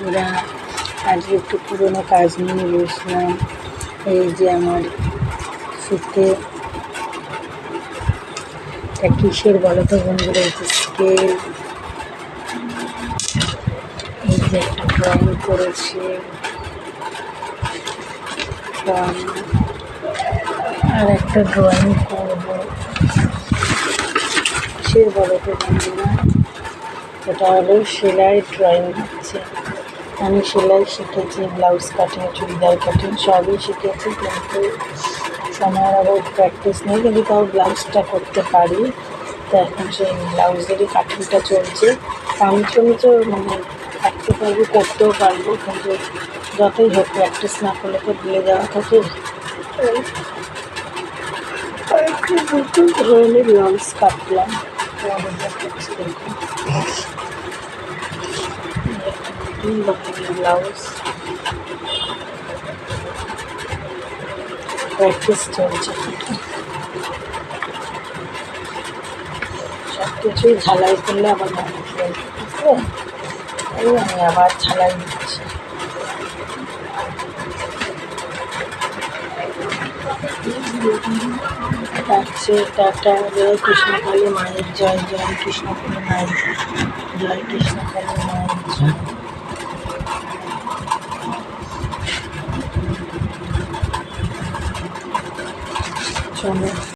বন্ধুরা, আজকে একটু পুরোনো কাজ নিয়ে বসলাম। এই যে আমার শীতে এটা কিসের বলো তো বন্ধুরা, এই যে স্কেল, এই যে একটা ড্রয়িং করেছে, আর একটা ড্রয়িং করবো। কিসের বলো তো বন্ধুরা, এটা হলো সেলাই ড্রয়িং হচ্ছে। আমি সেলাই শিখেছি, ব্লাউজ কাটিং, চুড়িদার কাটিং সবই শিখেছি, কিন্তু সময়ের আবার প্র্যাকটিস নেই, কিন্তু তাও ব্লাউজটা করতে পারি। তো এখন সেই ব্লাউজেরই কাটিংটা চলছে। কামিজ মানে কাটতে পারবো, করতেও পারবো, কিন্তু যতই হোক প্র্যাকটিস না করলে তো ভুলে যাওয়া থাকে। একটু নতুন ধরনের ব্লাউজ কাটলাম, নতুন রকমের ব্লাউজ প্র্যাকটিস চলছে। সব কিছুই ঝালাই করলে আবার মনে চলছে, বুঝলে? এই আমি আবার ঝালাই দিচ্ছি। টাটা, জয় কৃষ্ণকালী মায়ের জয়, জয় কৃষ্ণকালী মায়ের জয়, কৃষ্ণকালী মায়ের জয়। চলো।